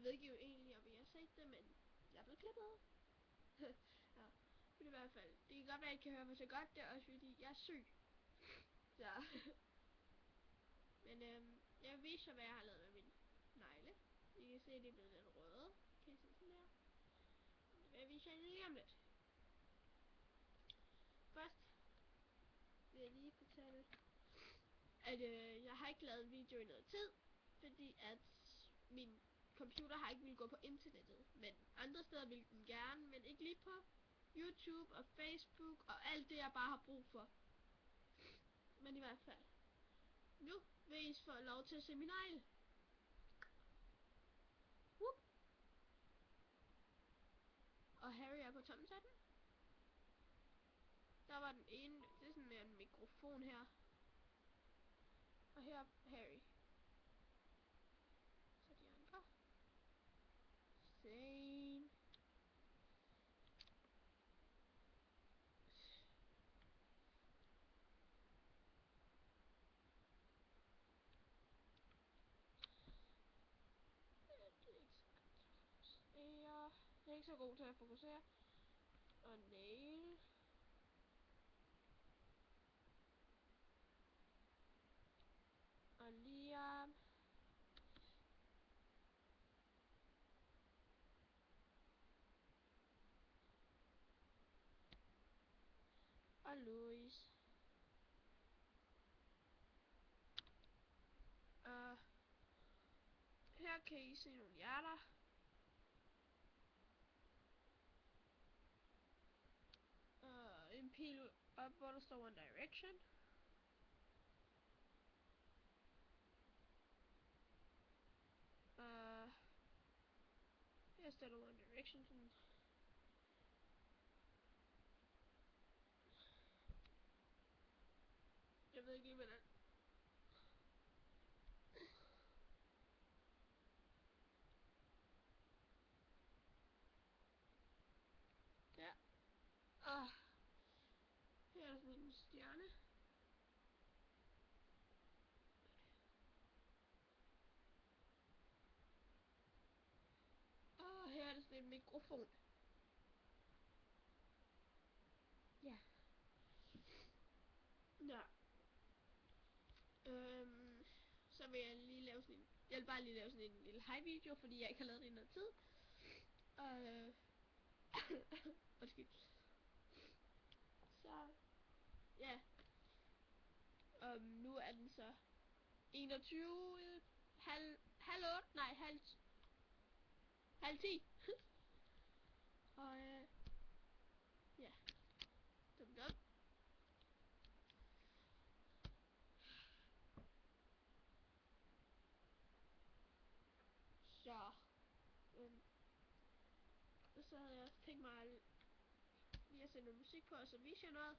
Jeg ved ikke jo egentlig, om I har set det, men jeg er blevet klippet. Ja, men i hvert fald. Det kan godt være, at I kan høre mig så godt, det er også fordi, jeg er syg. Så. Men jeg vil vise jer, hvad jeg har lavet med min negle. I kan se, at de er blevet lidt røde. Kan I se sådan der? Det vil jeg vise jer lige om lidt. Først vil jeg lige fortælle, at jeg har ikke lavet en video i noget tid, fordi at min computer har ikke ville gå på internettet, men andre steder ville den gerne, men ikke lige på YouTube og Facebook og alt det, jeg bare har brug for. Men i hvert fald, nu vil I få lov til at se min negle. Og Harry er på tommeltotten. Der var den ene, det er sådan mere en mikrofon her. Og her Harry. Så de andre. Same. Jeg er ikke så god til at fokusere. Og nail. Og Liam. Og Louis. Og her kan I se nogle hjerter. Og en pil op, hvor der står One Direction. Og her står der One Direction sådan. Jeg ved ikke lige, hvordan. Der. Og her er sådan en stjerne. Og her er det sådan en mikrofon. Ja. Ja. Så vil jeg lige lave sådan en. Jeg vil bare lige lave sådan en lille high video, fordi jeg ikke har lavet det i noget tid. Og undskyld. Så ja. Nu er den så 21 halv 8, nej halv 10. Og ja. Dum. Så havde jeg også tænkt mig lige at sætte noget musik på, og så vise jer noget.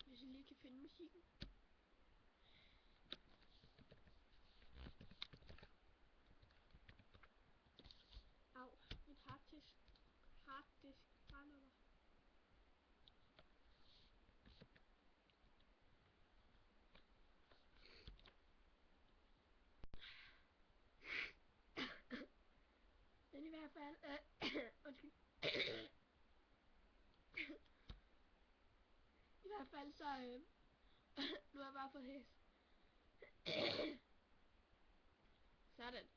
Hvis jeg lige kan finde musikken. Au, mit harddisk brænder. Men i hvert fald, undskyld. I hvert fald så, nu er jeg bare fået hæs. Sådan.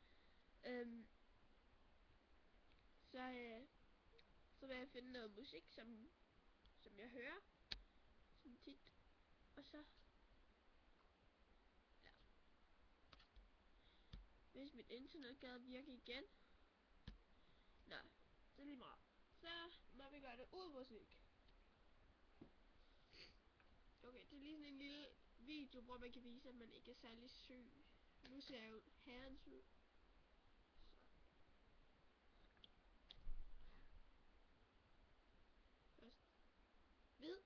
Så vil jeg finde noget musik, som jeg hører. Sådan tit. Og så, ja. Hvis mit internet gad virke igen. Nå, så lige meget. Så må vi gøre det uden musik. Okay, det er lige sådan en lille video, hvor man kan vise, at man ikke er særlig syg. Nu ser jeg jo herrens ud. Først hvid.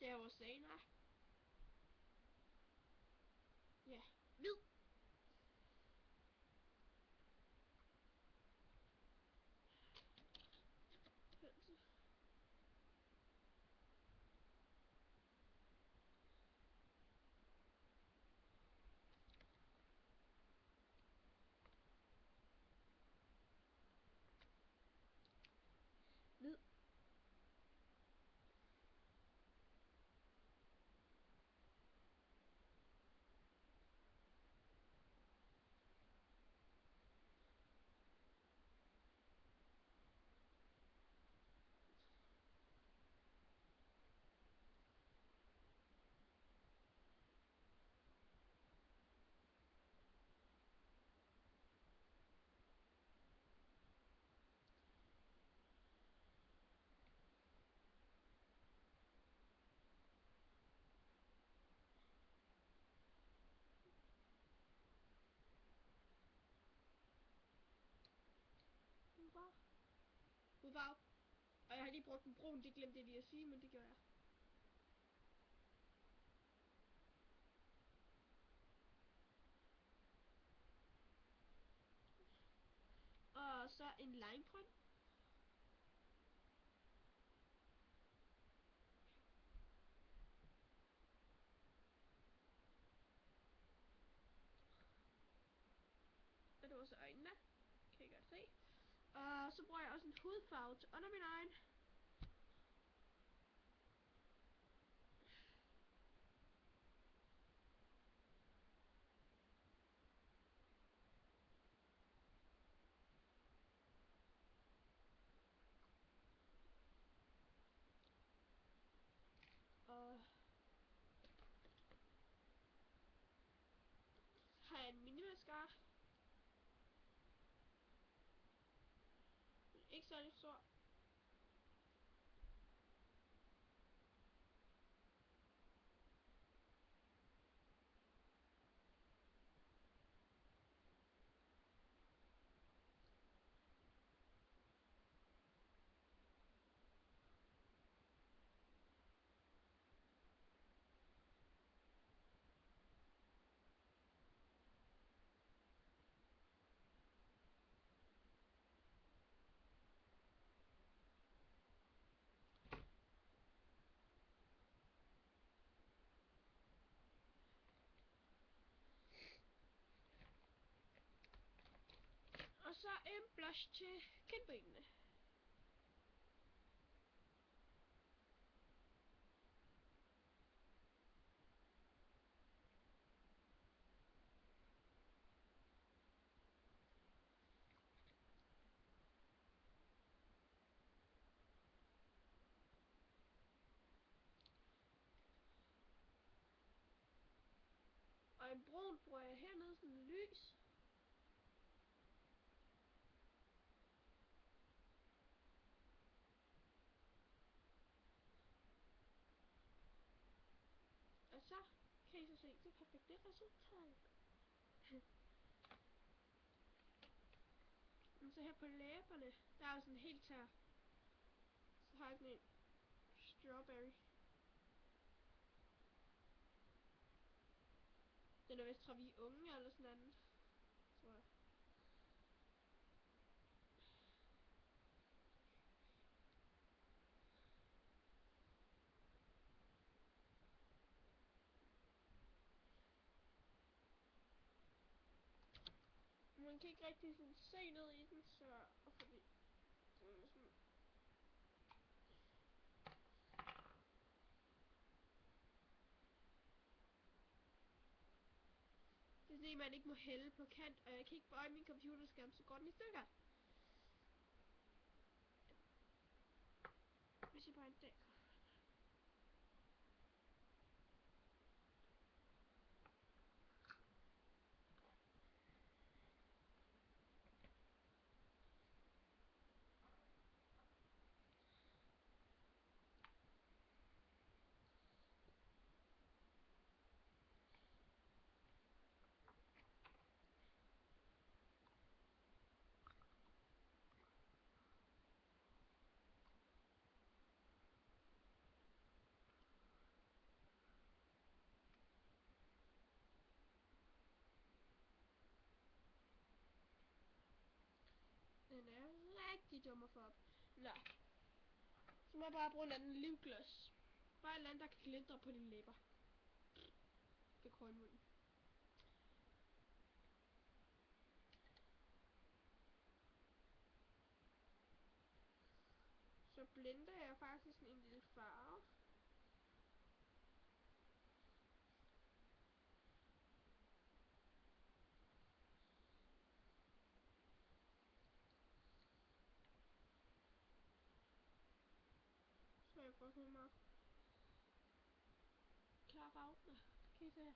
Det er vores senere. Ja, hvid. hudfarve. Og jeg har lige brugt en brun, det glemte jeg lige at sige, men det gjorde jeg. Og så en limegrøn. Og det var så øjnene. Kan I godt se. Og så bruger jeg også en hudfarve til under mine øjne. Og så har jeg en mini mascara. Ikke særlig stor. Og så en blush til kindbenene. Og en brun bruger jeg hernede, sådan en lys. Og så kan I så se det perfekte resultat. Men så her på læberne, der er jo sådan helt tør. Så har jeg sådan en strawberry. Den er vist fra Vi Unge eller sådan noget, tror jeg. Man kan ikke rigtig sådan se ned i den, så og fordi den er sådan. Det er fordi man ikke må hælde på kant, og jeg kan ikke bøje min computerskærm, så går den i stykker. Hvis jeg bare en dag. Den er rigtig dum at få op. Nå. Så må jeg bare bruge en anden lipgloss. Bare et eller andet, der kan glintre på dine læber. Ved kornmunden. Så blender jeg faktisk en lille farve. Så jeg får sådan en meget klar farve. Nå, kan I se her.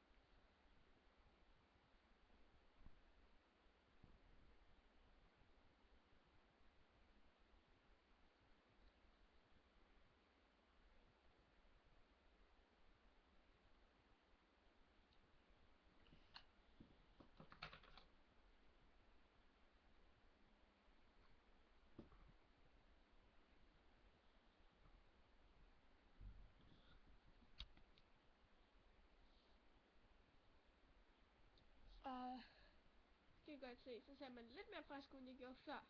godt se, så ser man lidt mere frisk ud, end jeg gjorde før.